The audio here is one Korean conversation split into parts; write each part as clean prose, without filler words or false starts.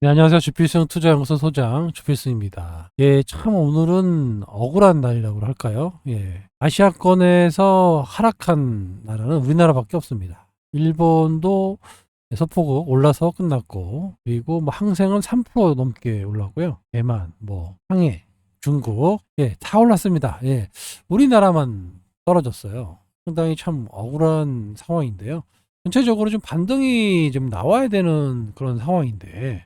네, 안녕하세요. 주필승 투자연구소 소장 주필승입니다. 예, 참 오늘은 억울한 날이라고 할까요? 예, 아시아권에서 하락한 나라는 우리나라밖에 없습니다. 일본도 소폭 올라서 끝났고, 그리고 뭐 항생은 3% 넘게 올랐고요. 대만, 뭐 항해, 중국, 예, 다 올랐습니다. 예, 우리나라만 떨어졌어요. 상당히 참 억울한 상황인데요. 전체적으로 좀 반등이 좀 나와야 되는 그런 상황인데,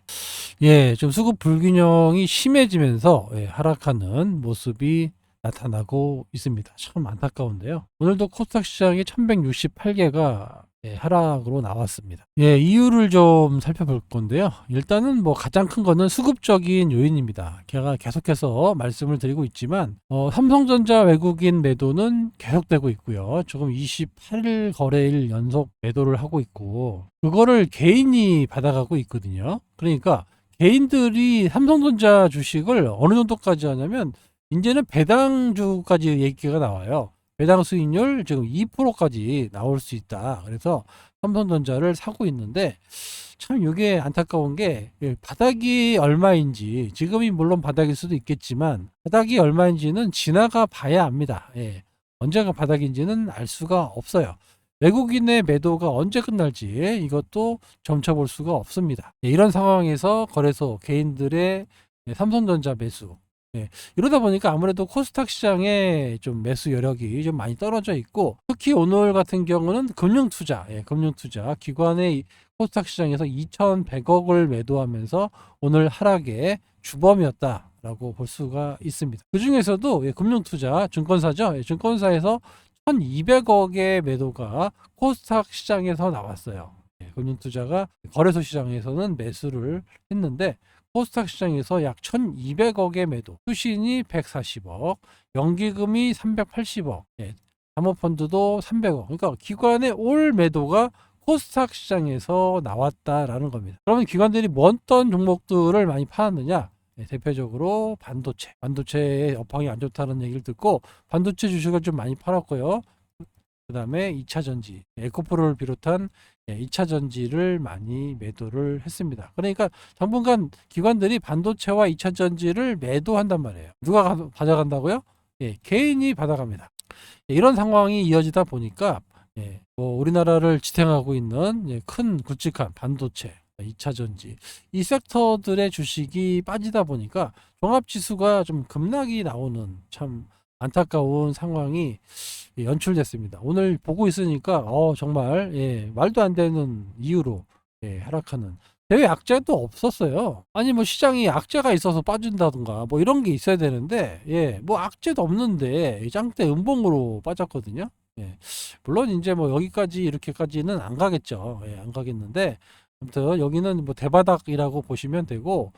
예, 좀 수급 불균형이 심해지면서 예, 하락하는 모습이 나타나고 있습니다. 참 안타까운데요. 오늘도 코스닥 시장이 1168개가 예, 하락으로 나왔습니다. 예, 이유를 좀 살펴볼 건데요. 일단은 뭐 가장 큰 거는 수급적인 요인입니다. 제가 계속해서 말씀을 드리고 있지만 삼성전자 외국인 매도는 계속되고 있고요. 지금 28일 거래일 연속 매도를 하고 있고 그거를 개인이 받아가고 있거든요. 그러니까 개인들이 삼성전자 주식을 어느 정도까지 하냐면 이제는 배당주까지 얘기가 나와요. 배당 수익률 지금 2%까지 나올 수 있다. 그래서 삼성전자를 사고 있는데 참 이게 안타까운 게 바닥이 얼마인지 지금이 물론 바닥일 수도 있겠지만 바닥이 얼마인지는 지나가 봐야 압니다. 예. 언제가 바닥인지는 알 수가 없어요. 외국인의 매도가 언제 끝날지 이것도 점쳐볼 수가 없습니다. 예, 이런 상황에서 거래소 개인들의 삼성전자 매수 이러다 보니까 아무래도 코스닥 시장에 좀 매수 여력이 좀 많이 떨어져 있고 특히 오늘 같은 경우는 금융투자 금융투자 기관의 코스닥 시장에서 2,100억을 매도하면서 오늘 하락의 주범이었다라고 볼 수가 있습니다. 그 중에서도 금융투자 증권사죠. 증권사에서 1,200억의 매도가 코스닥 시장에서 나왔어요. 금융투자가 거래소 시장에서는 매수를 했는데 코스닥 시장에서 약 1,200억의 매도, 수신이 140억, 연기금이 380억, 사모펀드도 300억. 그러니까 기관의 올 매도가 코스닥 시장에서 나왔다라는 겁니다. 그러면 기관들이 뭐 어떤 종목들을 많이 팔았느냐? 대표적으로 반도체의 업황이 안 좋다는 얘기를 듣고 반도체 주식을 좀 많이 팔았고요. 그 다음에 2차 전지, 에코프로를 비롯한 2차 전지를 많이 매도를 했습니다. 그러니까 당분간 기관들이 반도체와 2차 전지를 매도한단 말이에요. 누가 받아간다고요? 개인이 받아갑니다. 이런 상황이 이어지다 보니까 뭐 우리나라를 지탱하고 있는 큰 굵직한 반도체, 2차 전지 이 섹터들의 주식이 빠지다 보니까 종합지수가 좀 급락이 나오는 참 안타까운 상황이 연출됐습니다. 오늘 보고 있으니까 정말 말도 안 되는 이유로 하락하는 대외 악재도 없었어요. 아니 뭐 시장이 악재가 있어서 빠진다든가 뭐 이런 게 있어야 되는데 뭐 악재도 없는데 짱대 음봉으로 빠졌거든요. 물론 이제 뭐 여기까지 이렇게까지는 안 가겠죠. 안 가겠는데 아무튼 여기는 뭐 대바닥이라고 보시면 되고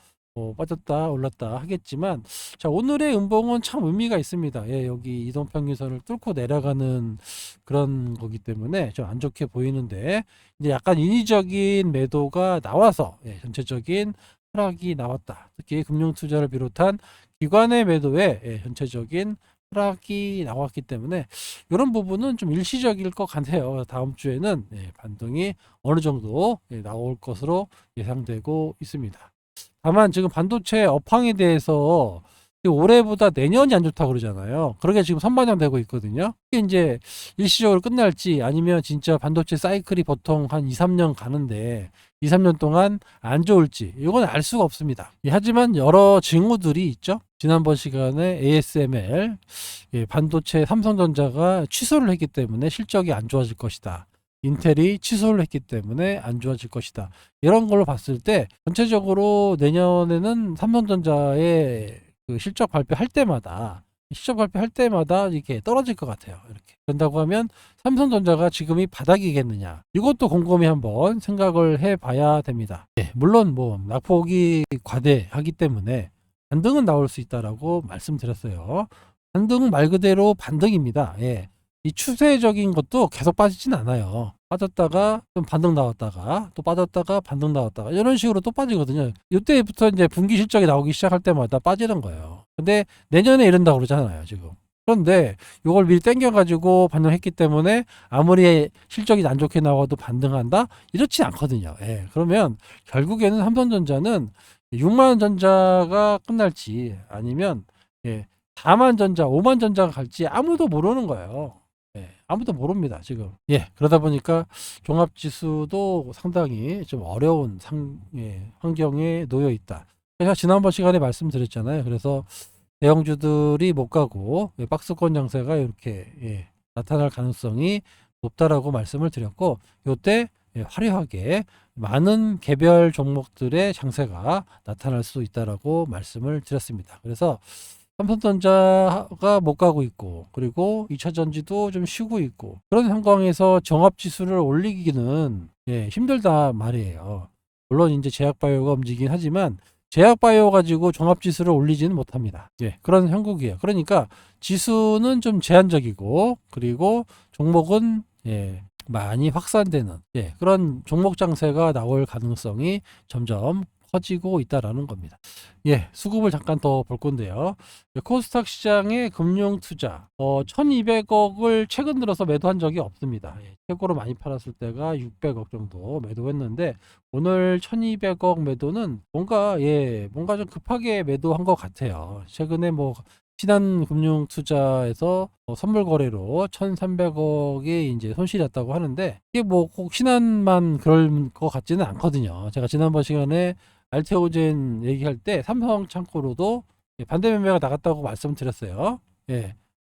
빠졌다 올랐다 하겠지만 자 오늘의 음봉은 참 의미가 있습니다. 여기 이동평균선을 뚫고 내려가는 그런 거기 때문에 좀 안 좋게 보이는데 이제 약간 인위적인 매도가 나와서 전체적인 하락이 나왔다. 특히 금융투자를 비롯한 기관의 매도에 전체적인 하락이 나왔기 때문에 이런 부분은 좀 일시적일 것 같아요. 다음 주에는 반등이 어느 정도 나올 것으로 예상되고 있습니다. 다만 지금 반도체 업황에 대해서 올해보다 내년이 안 좋다고 그러잖아요. 그러게 지금 선반영되고 있거든요. 이게 이제 일시적으로 끝날지 아니면 진짜 반도체 사이클이 보통 한 2, 3년 가는데 2, 3년 동안 안 좋을지 이건 알 수가 없습니다. 하지만 여러 징후들이 있죠. 지난번 시간에 ASML 반도체 삼성전자가 취소를 했기 때문에 실적이 안 좋아질 것이다. 인텔이 취소를 했기 때문에 안 좋아질 것이다. 이런 걸로 봤을 때 전체적으로 내년에는 삼성전자의 그 실적 발표할 때마다 이렇게 떨어질 것 같아요. 이렇게 그런다고 하면 삼성전자가 지금이 바닥이겠느냐? 이것도 곰곰이 한번 생각을 해봐야 됩니다. 물론 뭐 낙폭이 과대하기 때문에 반등은 나올 수 있다라고 말씀드렸어요. 반등은 말 그대로 반등입니다. 이 추세적인 것도 계속 빠지진 않아요. 빠졌다가 좀 반등 나왔다가 또 빠졌다가 반등 나왔다가 이런 식으로 또 빠지거든요. 이때부터 이제 분기 실적이 나오기 시작할 때마다 빠지는 거예요. 근데 내년에 이런다고 그러잖아요, 지금. 그런데 요걸 미리 땡겨가지고 반등했기 때문에 아무리 실적이 안 좋게 나와도 반등한다? 이렇지 않거든요. 예, 그러면 결국에는 삼성전자는 6만 전자가 끝날지 아니면 예, 4만 전자, 5만 전자가 갈지 아무도 모르는 거예요. 예, 아무도 모릅니다, 지금. 예, 그러다 보니까 종합지수도 상당히 좀 어려운 환경에 놓여 있다. 제가 지난번 시간에 말씀드렸잖아요. 그래서 대형주들이 못 가고 박스권 양세가 이렇게 나타날 가능성이 높다라고 말씀을 드렸고, 요때 화려하게 많은 개별 종목들의 장세가 나타날 수 있다라고 말씀을 드렸습니다. 그래서 삼성전자가 못 가고 있고, 그리고 2차전지도 좀 쉬고 있고, 그런 상황에서 종합지수를 올리기는 힘들다 말이에요. 물론 이제 제약바이오가 움직이긴 하지만 제약바이오 가지고 종합지수를 올리지는 못합니다. 그런 형국이에요. 그러니까 지수는 좀 제한적이고, 그리고 종목은 많이 확산되는 그런 종목 장세가 나올 가능성이 점점 커지고 있다라는 겁니다. 수급을 잠깐 더 볼 건데요. 코스닥 시장의 금융 투자 1200억을 최근 들어서 매도한 적이 없습니다. 최고로 많이 팔았을 때가 600억 정도 매도했는데, 오늘 1200억 매도는 뭔가 좀 급하게 매도한 것 같아요. 최근에 뭐 신한금융투자에서 선물 거래로 1,300억이 이제 손실이 났다고 하는데, 이게 뭐 꼭 신한만 그럴 것 같지는 않거든요. 제가 지난번 시간에 알테오젠 얘기할 때 삼성 창고로도 반대 매매가 나갔다고 말씀드렸어요.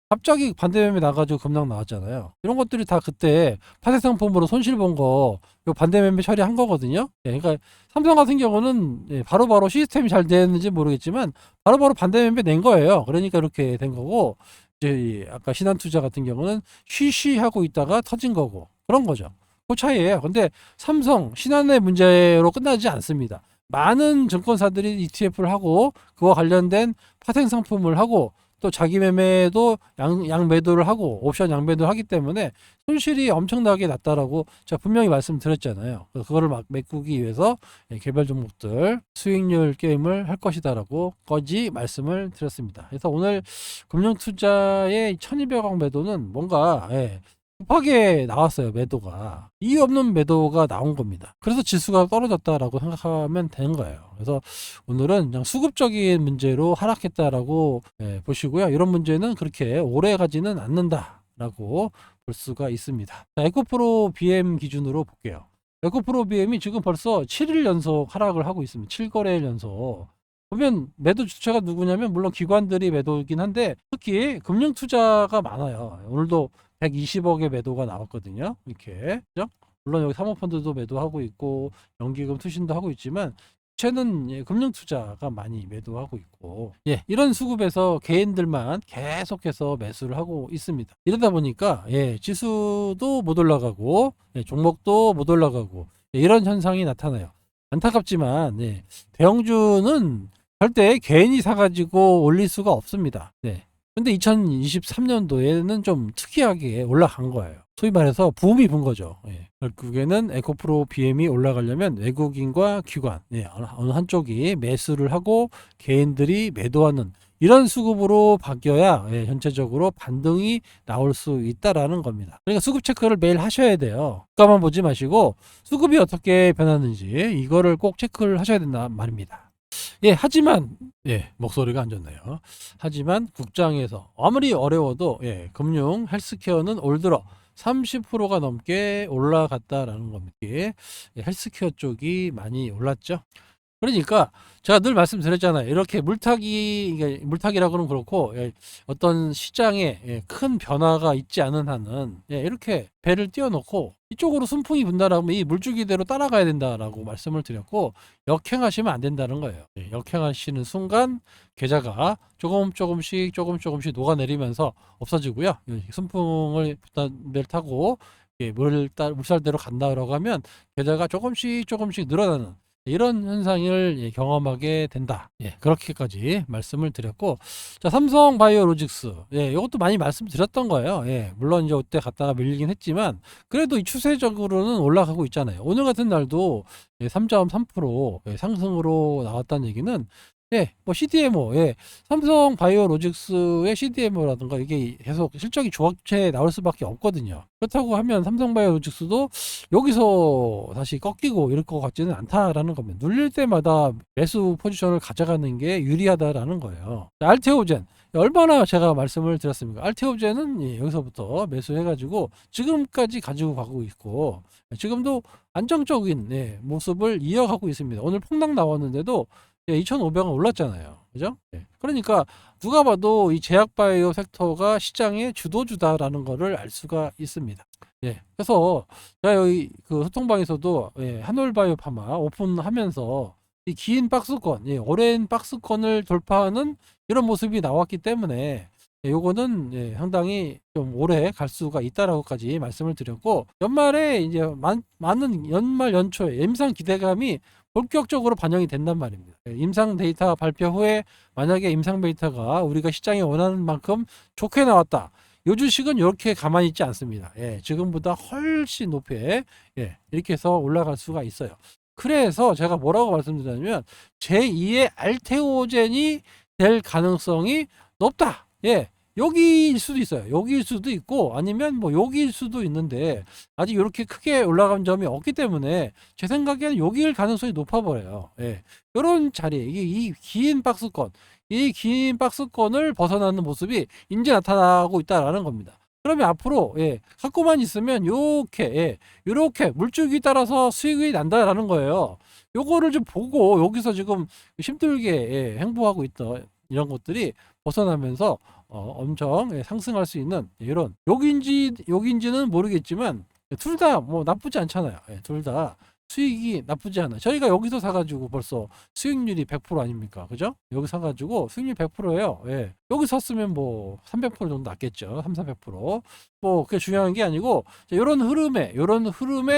갑자기 반대 매매 나가지고 급락 나왔잖아요. 이런 것들이 다 그때 파생 상품으로 손실 본 거 반대 매매 처리한 거거든요. 그러니까 삼성 같은 경우는 바로바로 시스템이 잘 되는지 모르겠지만 바로바로 반대 매매 낸 거예요. 그러니까 이렇게 된 거고, 이제 아까 신한투자 같은 경우는 쉬쉬하고 있다가 터진 거고, 그런 거죠. 그 차이예요. 근데 삼성, 신한의 문제로 끝나지 않습니다. 많은 증권사들이 ETF를 하고 그와 관련된 파생 상품을 하고 또 자기 매매도 양 매도를 하고 옵션 양 매도를 하기 때문에 손실이 엄청나게 났다라고 제가 분명히 말씀드렸잖아요. 그거를 막 메꾸기 위해서 개별 종목들 수익률 게임을 할 것이다라고까지 말씀을 드렸습니다. 그래서 오늘 금융투자의 1200억 매도는 뭔가 급하게 나왔어요. 매도가 이유 없는 매도가 나온 겁니다. 그래서 지수가 떨어졌다라고 생각하면 되는 거예요. 그래서 오늘은 그냥 수급적인 문제로 하락했다라고 보시고요. 이런 문제는 그렇게 오래 가지는 않는다라고 볼 수가 있습니다. 자, 에코프로 BM 기준으로 볼게요. 에코프로 BM이 지금 벌써 7일 연속 하락을 하고 있습니다. 7거래일 연속. 보면 매도 주체가 누구냐면 물론 기관들이 매도이긴 한데 특히 금융투자가 많아요. 오늘도 120억의 매도가 나왔거든요. 이렇게. 그죠? 물론 여기 사모펀드도 매도하고 있고 연기금 투신도 하고 있지만 주체는 금융투자가 많이 매도하고 있고, 이런 수급에서 개인들만 계속해서 매수를 하고 있습니다. 이러다 보니까 지수도 못 올라가고 종목도 못 올라가고 이런 현상이 나타나요. 안타깝지만 대형주는 절대 개인이 사가지고 올릴 수가 없습니다. 근데 2023년도에는 좀 특이하게 올라간 거예요. 소위 말해서 붐이 분 거죠. 결국에는 에코프로 BM이 올라가려면 외국인과 기관, 어느 한쪽이 매수를 하고 개인들이 매도하는 이런 수급으로 바뀌어야 전체적으로 반등이 나올 수 있다라는 겁니다. 그러니까 수급 체크를 매일 하셔야 돼요. 주가만 보지 마시고 수급이 어떻게 변하는지 이거를 꼭 체크를 하셔야 된다 말입니다. 하지만 목소리가 안 좋네요. 하지만 국장에서 아무리 어려워도 금융 헬스케어는 올 들어 30%가 넘게 올라갔다라는 겁니다. 헬스케어 쪽이 많이 올랐죠. 그러니까 제가 늘 말씀드렸잖아요. 이렇게 물타기라고는 그렇고 어떤 시장에 큰 변화가 있지 않은 한은 이렇게 배를 띄워놓고 이쪽으로 순풍이 분다라면 이 물줄기대로 따라가야 된다라고 말씀을 드렸고, 역행하시면 안 된다는 거예요. 역행하시는 순간 계좌가 조금씩 녹아내리면서 없어지고요. 순풍을 타고 물살대로 간다라고 하면 계좌가 조금씩 늘어나는 이런 현상을 경험하게 된다. 그렇게까지 말씀을 드렸고, 자, 삼성바이오로직스. 이것도 많이 말씀드렸던 거예요. 물론 이제 그때 갔다가 밀리긴 했지만 그래도 이 추세적으로는 올라가고 있잖아요. 오늘 같은 날도 3.3% 상승으로 나왔다는 얘기는 예, 뭐 CDMO, 예, 삼성 바이오로직스의 CDMO라든가 이게 계속 실적이 좋게 나올 수밖에 없거든요. 그렇다고 하면 삼성 바이오로직스도 여기서 다시 꺾이고 이럴 것 같지는 않다라는 겁니다. 눌릴 때마다 매수 포지션을 가져가는 게 유리하다라는 거예요. 알테오젠. 얼마나 제가 말씀을 드렸습니까? 알테오젠은 예, 여기서부터 매수해가지고 지금까지 가지고 가고 있고 지금도 안정적인 예, 모습을 이어가고 있습니다. 오늘 폭락 나왔는데도 예, 2,500원 올랐잖아요. 그죠? 예. 그러니까 누가 봐도 이 제약바이오 섹터가 시장의 주도주다라는 거를 알 수가 있습니다. 예. 그래서 제가 여기 그 소통방에서도 예, 한올바이오 파마 오픈하면서 이 긴 박스권, 예, 오랜 박스권을 돌파하는 이런 모습이 나왔기 때문에 예, 요거는 예, 상당히 좀 오래 갈 수가 있다라고까지 말씀을 드렸고 연말에 이제 많은 연말 연초에 임상 기대감이 본격적으로 반영이 된단 말입니다. 예, 임상 데이터 발표 후에 만약에 임상 데이터가 우리가 시장이 원하는 만큼 좋게 나왔다. 요 주식은 이렇게 가만히 있지 않습니다. 예, 지금보다 훨씬 높게 예, 이렇게 해서 올라갈 수가 있어요. 그래서 제가 뭐라고 말씀드리냐면 제2의 알테오젠이 될 가능성이 높다. 예. 여기일 수도 있어요. 여기일 수도 있고 아니면 뭐 여기일 수도 있는데 아직 이렇게 크게 올라간 점이 없기 때문에 제 생각에는 여기일 가능성이 높아 보여요. 예. 이런 자리, 이 긴 박스권, 이 긴 박스권을 벗어나는 모습이 이제 나타나고 있다라는 겁니다. 그러면 앞으로 예, 갖고만 있으면 요렇게 예, 요렇게 물줄기 따라서 수익이 난다라는 거예요. 요거를 좀 보고 여기서 지금 힘들게 예, 행보하고 있던 이런 것들이 벗어나면서 엄청 예, 상승할 수 있는 이런 여기인지는 모르겠지만 둘 다 뭐 나쁘지 않잖아요. 예, 둘 다 수익이 나쁘지 않아요. 저희가 여기서 사가지고 벌써 수익률이 100% 아닙니까? 그죠? 여기 사가지고 수익률 100%예요. 예. 여기 샀으면 뭐 300% 정도 났겠죠. 3, 400%. 뭐 그게 중요한 게 아니고 이런 흐름에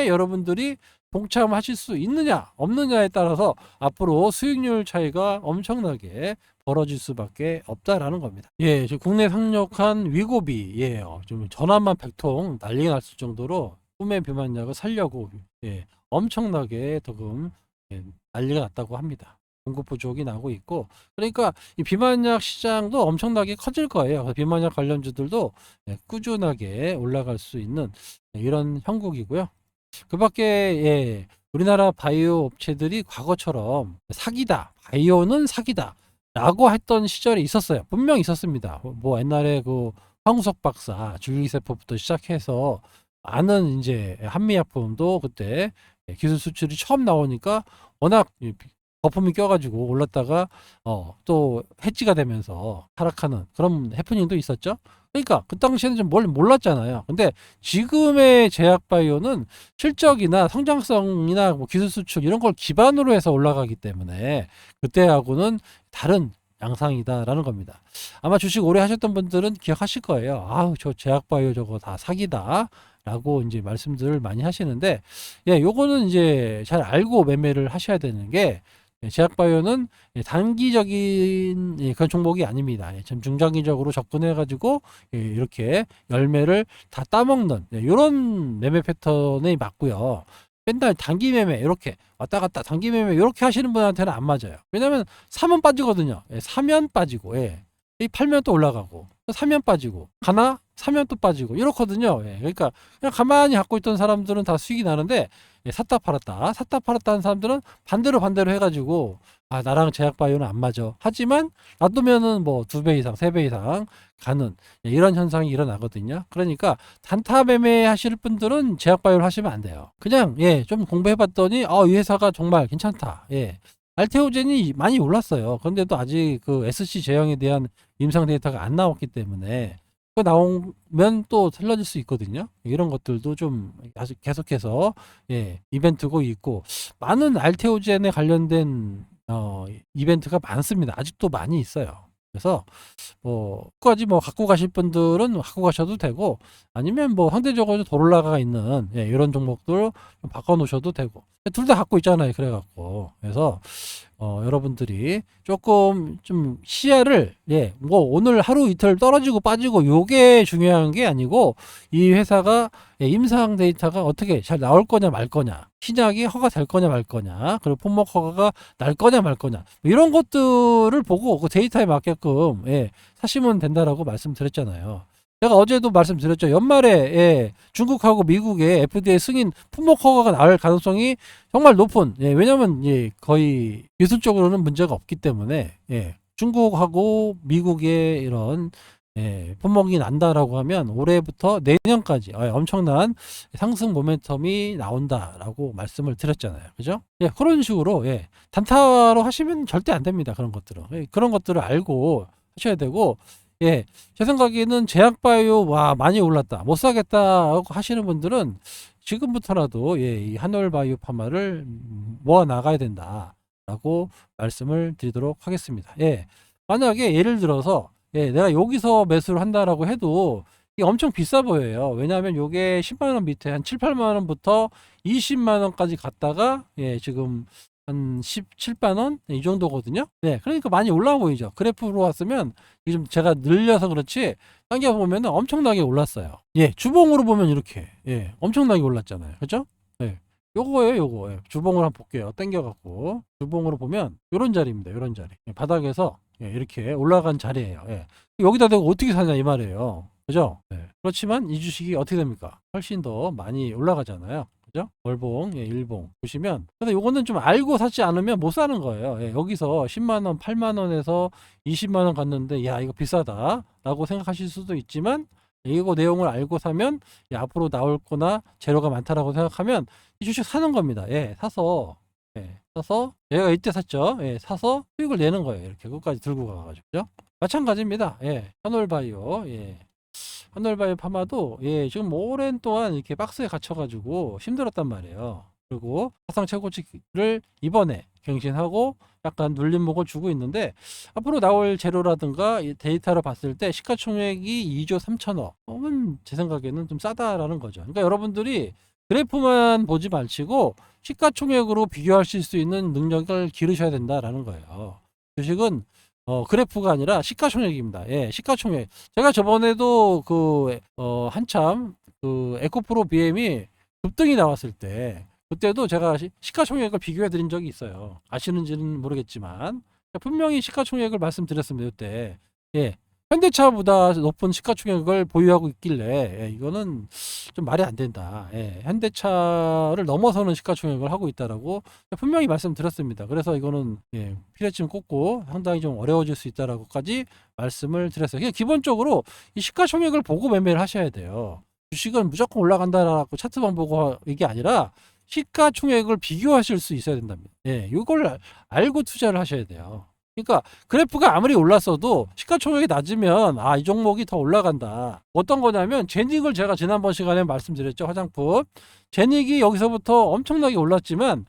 여러분들이 동참하실 수 있느냐 없느냐에 따라서 앞으로 수익률 차이가 엄청나게 벌어질 수밖에 없다라는 겁니다. 예, 지금 국내 상륙한 위고비, 예, 좀 전화만 100통 난리가 났을 정도로 꿈의 비만약을 살려고 예, 엄청나게 지금 예, 난리가 났다고 합니다. 공급 부족이 나고 있고, 그러니까 이 비만약 시장도 엄청나게 커질 거예요. 그래서 비만약 관련주들도 예, 꾸준하게 올라갈 수 있는 이런 형국이고요. 그 밖에 예, 우리나라 바이오 업체들이 과거처럼 사기다, 바이오는 사기다 라고 했던 시절이 있었어요. 분명히 있었습니다. 뭐 옛날에 그 황우석 박사 줄기세포부터 시작해서 많은 이제 한미약품도 그때 기술 수출이 처음 나오니까 워낙 거품이 껴가지고 올랐다가 또 해지가 되면서 하락하는 그런 해프닝도 있었죠. 그러니까 그 당시에는 좀 뭘 몰랐잖아요. 근데 지금의 제약바이오는 실적이나 성장성이나 뭐 기술 수출 이런 걸 기반으로 해서 올라가기 때문에 그때하고는 다른 양상이다라는 겁니다. 아마 주식 오래 하셨던 분들은 기억하실 거예요. 아우 저 제약바이오 저거 다 사기다. 라고 이제 말씀들을 많이 하시는데, 예, 요거는 이제 잘 알고 매매를 하셔야 되는 게, 예, 제약바이오는 단기적인 예, 그런 종목이 아닙니다. 예, 좀 중장기적으로 접근해가지고 예, 이렇게 열매를 다 따먹는 예, 이런 매매 패턴이 맞고요. 맨날 단기 매매 이렇게 왔다 갔다 단기 매매 이렇게 하시는 분한테는 안 맞아요. 왜냐면 사면 빠지거든요. 예, 사면 빠지고 예. 팔면 또 올라가고 사면 빠지고 가나 사면 또 빠지고 이렇거든요. 예, 그러니까 그냥 가만히 갖고 있던 사람들은 다 수익이 나는데 예, 샀다 팔았다 하는 사람들은 반대로 해가지고 아 나랑 제약바이오는 안 맞아. 하지만 놔두면은 뭐 2배 이상 3배 이상 가는 예, 이런 현상이 일어나거든요. 그러니까 단타 매매 하실 분들은 제약바이오를 하시면 안 돼요. 그냥 예, 좀 공부해봤더니 이 회사가 정말 괜찮다. 예. 알테오젠이 많이 올랐어요. 그런데도 아직 그 SC 제형에 대한 임상 데이터가 안 나왔기 때문에 그 나오면 또 틀려질 수 있거든요. 이런 것들도 좀 계속해서 예, 이벤트고 있고 많은 알테오젠에 관련된 이벤트가 많습니다. 아직도 많이 있어요. 그래서 끝까지 뭐 갖고 가실 분들은 갖고 가셔도 되고 아니면 뭐 상대적으로 덜 올라가 있는 예, 이런 종목들 좀 바꿔 놓으셔도 되고 둘 다 갖고 있잖아요. 그래갖고. 그래서, 여러분들이 조금 좀 시야를, 뭐 오늘 하루 이틀 떨어지고 빠지고 요게 중요한 게 아니고 이 회사가 임상 데이터가 어떻게 잘 나올 거냐 말 거냐, 신약이 허가될 거냐 말 거냐, 그리고 품목 허가가 날 거냐 말 거냐, 뭐 이런 것들을 보고 그 데이터에 맞게끔 사시면 된다라고 말씀드렸잖아요. 제가 어제도 말씀드렸죠. 연말에 중국하고 미국의 FDA 승인 품목 허가가 나올 가능성이 정말 높은, 왜냐면 거의 기술적으로는 문제가 없기 때문에 중국하고 미국의 이런 품목이 난다라고 하면 올해부터 내년까지 엄청난 상승 모멘텀이 나온다라고 말씀을 드렸잖아요. 그죠? 그런 식으로 단타로 하시면 절대 안 됩니다. 그런 것들은. 그런 것들을 알고 하셔야 되고, 제 생각에는 제약바이오 와 많이 올랐다 못 사겠다 하시는 분들은 지금부터라도 이 한올바이오 파마를 모아 나가야 된다라고 말씀을 드리도록 하겠습니다. 만약에 예를 들어서 내가 여기서 매수를 한다라고 해도 이게 엄청 비싸 보여요. 왜냐하면 요게 10만원 밑에 한 7, 8만원부터 20만원까지 갔다가 지금 한 17만원 이 정도거든요. 그러니까 많이 올라와 보이죠. 그래프로 왔으면 지금 제가 늘려서 그렇지 당겨 보면 엄청나게 올랐어요. 주봉으로 보면 이렇게 엄청나게 올랐잖아요. 그죠? 요거예요, 요거. 주봉을 한번 볼게요. 당겨 갖고 주봉으로 보면 요런 자리입니다. 요런 자리. 바닥에서 이렇게 올라간 자리예요. 여기다 대고 어떻게 사냐 이 말이에요. 그죠? 그렇지만 이 주식이 어떻게 됩니까? 훨씬 더 많이 올라가잖아요. 그죠? 월봉, 일봉 보시면, 근데 요거는 좀 알고 사지 않으면 못 사는 거예요. 여기서 10만원, 8만원에서 20만원 갔는데 야 이거 비싸다 라고 생각하실 수도 있지만, 이거 내용을 알고 사면 앞으로 나올 거나 재료가 많다라고 생각하면 이 주식 사는 겁니다. 사서 얘가 이때 샀죠. 사서 수익을 내는 거예요. 이렇게 끝까지 들고 가가지고. 그죠? 마찬가지입니다. 한올바이오. 한올바이오 파마도 지금 오랜 동안 이렇게 박스에 갇혀가지고 힘들었단 말이에요. 그리고 사상 최고치를 이번에 갱신하고 약간 눌림목을 주고 있는데, 앞으로 나올 재료라든가 데이터를 봤을 때 시가총액이 2조 3천억은 제 생각에는 좀 싸다라는 거죠. 그러니까 여러분들이 그래프만 보지 마시고 시가총액으로 비교하실 수 있는 능력을 기르셔야 된다라는 거예요. 주식은 그래프가 아니라 시가총액입니다. 시가총액. 제가 저번에도 한참 에코프로 BM이 급등이 나왔을 때, 그때도 제가 시가총액을 비교해 드린 적이 있어요. 아시는지는 모르겠지만 분명히 시가총액을 말씀드렸습니다. 그때 현대차보다 높은 시가총액을 보유하고 있길래 이거는 좀 말이 안 된다. 현대차를 넘어서는 시가총액을 하고 있다라고 분명히 말씀드렸습니다. 그래서 이거는 피레침 꽂고 상당히 좀 어려워질 수 있다라고까지 말씀을 드렸어요. 그냥 기본적으로 이 시가총액을 보고 매매를 하셔야 돼요. 주식은 무조건 올라간다라고 차트만 보고 이게 아니라 시가총액을 비교하실 수 있어야 된답니다. 이걸 알고 투자를 하셔야 돼요. 그러니까 그래프가 아무리 올랐어도 시가총액이 낮으면 이 종목이 더 올라간다. 어떤 거냐면 제닉을 제가 지난번 시간에 말씀드렸죠. 화장품. 제닉이 여기서부터 엄청나게 올랐지만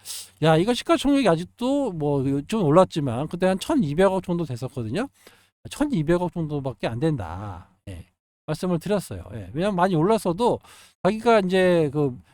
이거 시가총액이 아직도 뭐 좀 올랐지만 그때 한 1200억 정도 됐었거든요. 1200억 정도밖에 안 된다. 말씀을 드렸어요. 왜냐면 많이 올랐어도 자기가 이제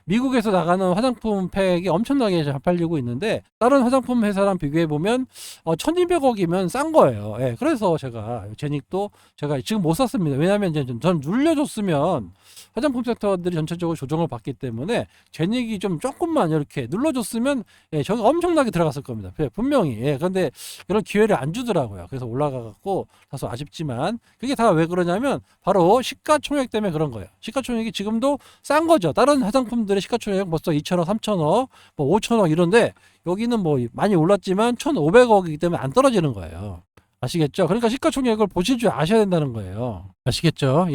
미국에서 나가는 화장품 팩이 엄청나게 잘 팔리고 있는데, 다른 화장품 회사랑 비교해 보면 1200억이면 싼 거예요. 그래서 제가 제닉도 제가 지금 못 샀습니다. 왜냐면 이제 전 눌려줬으면 화장품 섹터들이 전체적으로 조정을 받기 때문에 제닉이 좀 조금만 이렇게 눌러줬으면 저기 엄청나게 들어갔을 겁니다. 분명히. 그런데 이런 기회를 안 주더라고요. 그래서 올라가갖고 다소 아쉽지만, 그게 다 왜 그러냐면 바로 시가총액 때문에 그런 거예요. 시가총액이 지금도 싼 거죠. 다른 화장품들의 시가총액 벌써 2천억, 3천억, 뭐 5천억 이런데 여기는 뭐 많이 올랐지만 1,500억이기 때문에 안 떨어지는 거예요. 아시겠죠? 그러니까 시가총액을 보실 줄 아셔야 된다는 거예요. 아시겠죠?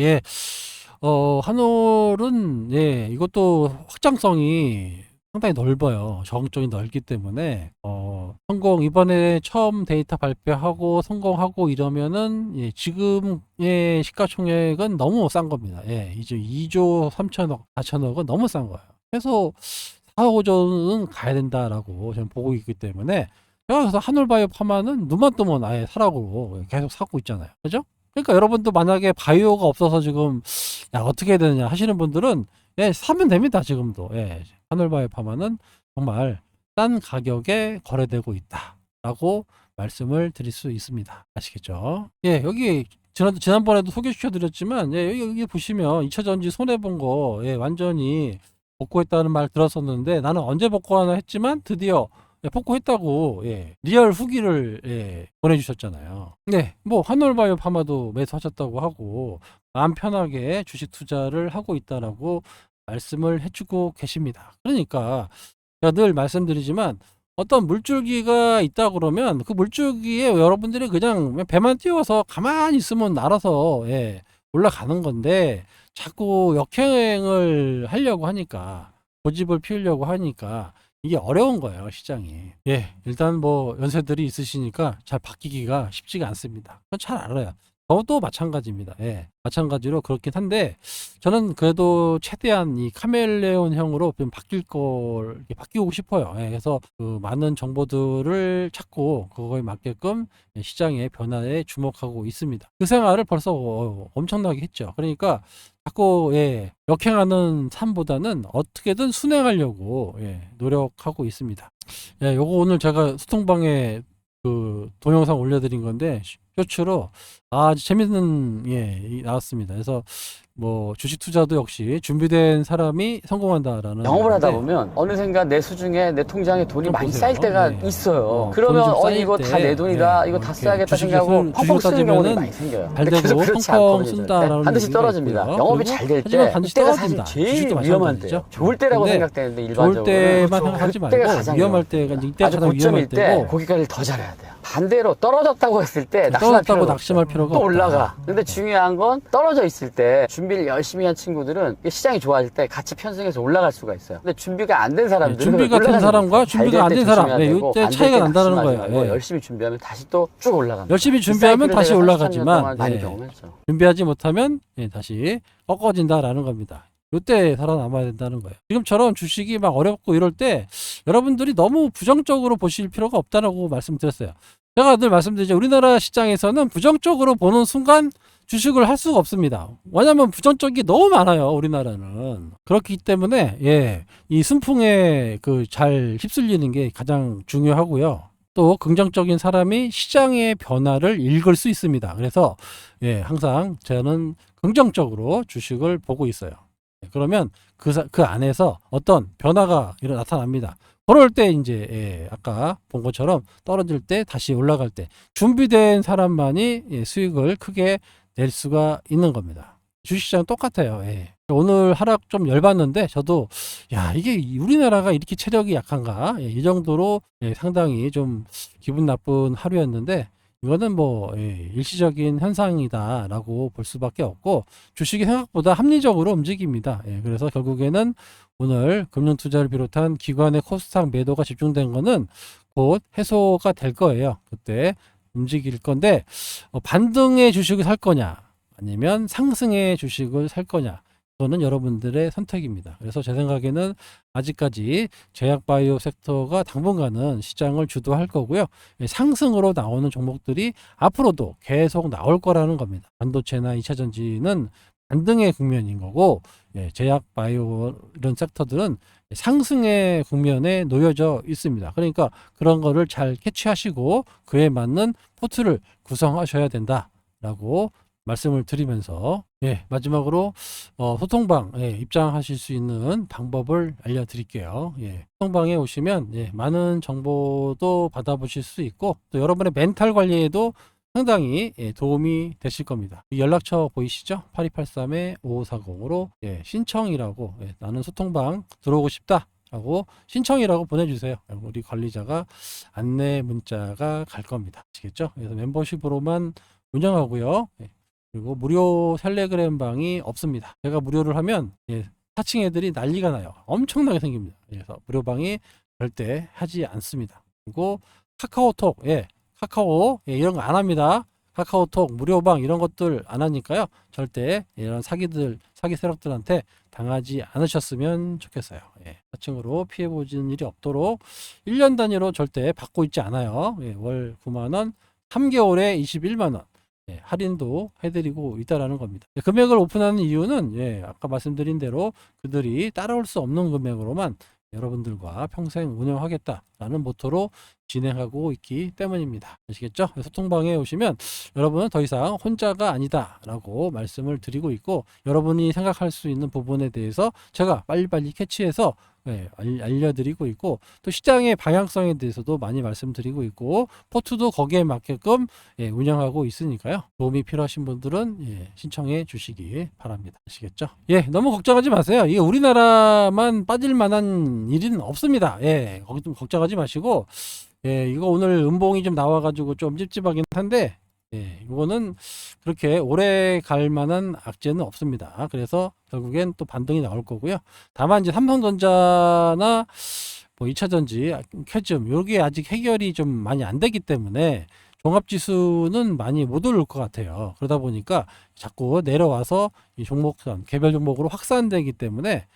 한올은 이것도 확장성이 상당히 넓어요. 적응적이 넓기 때문에 성공, 이번에 처음 데이터 발표하고 성공하고 이러면은 지금의 시가총액은 너무 싼 겁니다. 이제 2조 3천억 4천억은 너무 싼 거예요. 그래서 4, 5조는 가야 된다라고 저는 보고 있기 때문에, 제가 그래서 한올바이오 파마는 눈만 뜨면 아예 사라고 계속 사고 있잖아요. 그죠? 그러니까 여러분도 만약에 바이오가 없어서 지금 어떻게 해야 되느냐 하시는 분들은 사면 됩니다. 지금도. 한올바이오 파마는 정말 싼 가격에 거래되고 있다라고 말씀을 드릴 수 있습니다. 아시겠죠? 예, 여기 지난번에도 소개시켜 드렸지만, 예, 여기 보시면 2차전지 손해본 거, 예, 완전히 복구했다는 말 들었었는데, 나는 언제 복구하나 했지만 드디어 예, 복구했다고, 예, 리얼 후기를, 예, 보내주셨잖아요. 네, 뭐 한올바이오 파마도 매수하셨다고 하고 마음 편하게 주식 투자를 하고 있다라고 말씀을 해주고 계십니다. 그러니까 제가 늘 말씀드리지만, 어떤 물줄기가 있다 그러면 그 물줄기에 여러분들이 그냥 배만 띄워서 가만히 있으면 알아서, 예, 올라가는 건데, 자꾸 역행을 하려고 하니까, 고집을 피우려고 하니까 이게 어려운 거예요, 시장이. 예, 일단 뭐 연세들이 있으시니까 잘 바뀌기가 쉽지가 않습니다. 그건 잘 알아요. 저도 마찬가지입니다. 예, 마찬가지로 그렇긴 한데, 저는 그래도 최대한 이 카멜레온형으로 좀 이렇게 바뀌고 싶어요. 예, 그래서 그 많은 정보들을 찾고 그거에 맞게끔 시장의 변화에 주목하고 있습니다. 그 생활을 벌써 엄청나게 했죠. 그러니까 자꾸, 예, 역행하는 삶보다는 어떻게든 순행하려고, 예, 노력하고 있습니다. 예, 요거 오늘 제가 소통방에 그 동영상 올려드린 건데, 쇼츠로 아주 재밌는, 예, 나왔습니다. 그래서 뭐 주식 투자도 역시 준비된 사람이 성공한다라는 영업을 하다 건데, 보면 어느샌가 내 수중에 내 통장에 돈이 좀 많이 보세요. 쌓일 때가 네. 있어요. 돈이 그러면 좀 쌓일 이거 때, 다 내 돈이다. 예, 이거 뭐 다 이렇게 써야겠다 생각하고 주식을 펑펑 쓰는 경우들이 따지면은 많이 생겨요. 잘 근데 되고 계속 그렇지 펑펑 않거든요. 쓴다라는 반드시 얘기가 떨어집니다. 있고요. 영업이 그리고 잘 될 하지만 때 반드시 이때가 사실 떨어진다. 제일 주식도 위험한 마찬가지죠. 때예요. 좋을 때라고 근데 생각되는데 좋을 일반적으로 때만 그렇죠. 생각하지 그때가 말고 가장 위험할 때가 이때가 아주 가장 고점일 위험할 때 때고, 고기 관리를 더 잘해야 돼요. 반대로 떨어졌다고 했을 때 낙심할 떨어졌다고 필요가 낙심할 없어요. 필요가 또 없다. 올라가. 근데 중요한 건 떨어져 있을 때 준비를 열심히 한 친구들은 시장이 좋아질 때 같이 편승해서 올라갈 수가 있어요. 근데 준비가 안 된 예, 사람들은 준비가 된 올라가지 사람과 못해요. 준비가 안 된 사람, 예, 이때 차이가 난다는 거예요. 예. 열심히 준비하면 다시 또 쭉 올라갑니다. 열심히 이 준비하면 사이클을 다시 제가 33년 올라가지만, 동안 많이 예, 경험했죠. 준비하지 못하면, 예, 다시 꺾어진다라는 겁니다. 이때 살아남아야 된다는 거예요. 지금처럼 주식이 막 어렵고 이럴 때 여러분들이 너무 부정적으로 보실 필요가 없다라고 말씀드렸어요. 제가 늘 말씀드리죠. 우리나라 시장에서는 부정적으로 보는 순간 주식을 할 수가 없습니다. 왜냐하면 부정적이 너무 많아요, 우리나라는. 그렇기 때문에, 예, 이 순풍에 그 잘 휩쓸리는 게 가장 중요하고요. 또 긍정적인 사람이 시장의 변화를 읽을 수 있습니다. 그래서, 예, 항상 저는 긍정적으로 주식을 보고 있어요. 그러면 그 안에서 어떤 변화가 나타납니다. 그럴 때 이제, 예, 아까 본 것처럼 떨어질 때 다시 올라갈 때 준비된 사람만이, 예, 수익을 크게 낼 수가 있는 겁니다. 주식시장 똑같아요. 예. 오늘 하락 좀 열받는데 저도, 야, 이게 우리나라가 이렇게 체력이 약한가, 예, 이 정도로, 예, 상당히 좀 기분 나쁜 하루였는데, 이거는 뭐, 예, 일시적인 현상이다라고 볼 수밖에 없고, 주식이 생각보다 합리적으로 움직입니다. 예, 그래서 결국에는 오늘 금융투자를 비롯한 기관의 코스닥 매도가 집중된 거는 곧 해소가 될 거예요. 그때 움직일 건데, 반등의 주식을 살 거냐 아니면 상승의 주식을 살 거냐, 그거는 여러분들의 선택입니다. 그래서 제 생각에는 아직까지 제약바이오 섹터가 당분간은 시장을 주도할 거고요. 상승으로 나오는 종목들이 앞으로도 계속 나올 거라는 겁니다. 반도체나 2차전지는 반등의 국면인 거고, 예, 제약바이오 이런 섹터들은 상승의 국면에 놓여져 있습니다. 그러니까 그런 거를 잘 캐치하시고 그에 맞는 포트를 구성하셔야 된다라고 말씀을 드리면서, 예, 마지막으로 소통방, 예, 입장하실 수 있는 방법을 알려드릴게요. 예, 소통방에 오시면, 예, 많은 정보도 받아보실 수 있고 또 여러분의 멘탈 관리에도 상당히, 예, 도움이 되실 겁니다. 연락처 보이시죠? 8283-5540으로, 예, 신청이라고, 예, 나는 소통방 들어오고 싶다 라고 신청이라고 보내주세요. 우리 관리자가 안내 문자가 갈 겁니다. 아시겠죠? 그래서 멤버십으로만 운영하고요. 예, 그리고 무료 텔레그램 방이 없습니다. 제가 무료를 하면, 예, 사칭 애들이 난리가 나요. 엄청나게 생깁니다. 그래서 무료 방이 절대 하지 않습니다. 그리고 카카오톡, 예, 카카오, 예, 이런 거 안 합니다. 카카오톡 무료방 이런 것들 안 하니까요. 절대 이런 사기 세력들한테 당하지 않으셨으면 좋겠어요. 예, 사칭으로 피해 보지는 일이 없도록 1년 단위로 절대 받고 있지 않아요. 예, 월 9만 원, 3개월에 21만 원. 예, 할인도 해드리고 있다라는 겁니다. 금액을 오픈하는 이유는, 예, 아까 말씀드린 대로 그들이 따라올 수 없는 금액으로만 여러분들과 평생 운영하겠다라는 모토로 진행하고 있기 때문입니다. 아시겠죠? 소통방에 오시면 여러분은 더 이상 혼자가 아니다라고 말씀을 드리고 있고, 여러분이 생각할 수 있는 부분에 대해서 제가 빨리빨리 캐치해서 알려드리고 있고, 또 시장의 방향성에 대해서도 많이 말씀드리고 있고, 포트도 거기에 맞게끔 운영하고 있으니까요. 도움이 필요하신 분들은 신청해 주시기 바랍니다. 아시겠죠? 너무 걱정하지 마세요. 이게 우리나라만 빠질 만한 일은 없습니다. 거기 좀 걱정하지 마시고, 이거 오늘 음봉이 좀 나와가지고 좀 찝찝하긴 한데, 이거는 그렇게 오래 갈 만한 악재는 없습니다. 그래서 결국엔 또 반등이 나올 거고요. 다만 이제 삼성전자나 뭐 2차전지, 쾌즘, 요게 아직 해결이 좀 많이 안 되기 때문에 종합지수는 많이 못 오를 것 같아요. 그러다 보니까 자꾸 내려와서 이 종목선, 개별 종목으로 확산되기 때문에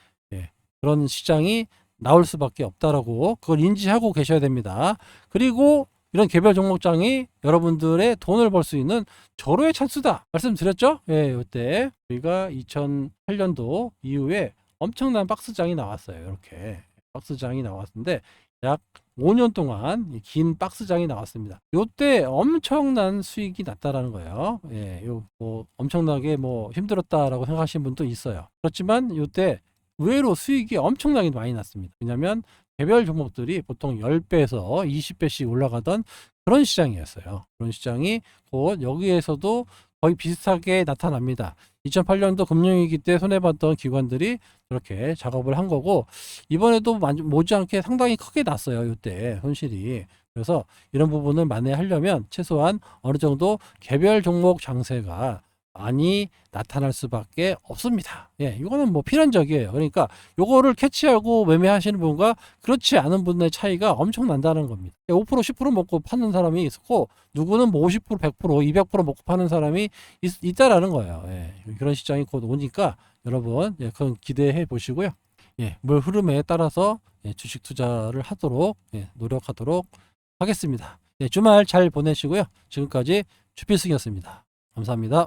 그런 시장이 나올 수밖에 없다라고 그걸 인지하고 계셔야 됩니다. 그리고 이런 개별 종목장이 여러분들의 돈을 벌 수 있는 절호의 찬스다 말씀드렸죠? 이때 우리가 2008년도 이후에 엄청난 박스장이 나왔어요. 이렇게 박스장이 나왔는데 약 5년 동안 긴 박스장이 나왔습니다. 이때 엄청난 수익이 났다라는 거예요. 뭐 엄청나게 뭐 힘들었다라고 생각하시는 분도 있어요. 그렇지만 이때 의외로 수익이 엄청나게 많이 났습니다. 왜냐하면 개별 종목들이 보통 10배에서 20배씩 올라가던 그런 시장이었어요. 그런 시장이 곧 여기에서도 거의 비슷하게 나타납니다. 2008년도 금융위기 때 손해봤던 기관들이 그렇게 작업을 한 거고, 이번에도 못지않게 상당히 크게 났어요. 이때 손실이. 그래서 이런 부분을 만회하려면 최소한 어느 정도 개별 종목 장세가 많이 나타날 수밖에 없습니다. 이거는 뭐 필연적이에요. 그러니까 요거를 캐치하고 매매하시는 분과 그렇지 않은 분의 차이가 엄청 난다는 겁니다. 5% 10% 먹고 파는 사람이 있고, 누구는 뭐 50% 100% 200% 먹고 파는 사람이 있다라는 거예요. 그런 시장이 곧 오니까 여러분 그건 기대해 보시고요. 물 흐름에 따라서 주식 투자를 하도록 노력하도록 하겠습니다. 주말 잘 보내시고요. 지금까지 주필승이었습니다. 감사합니다.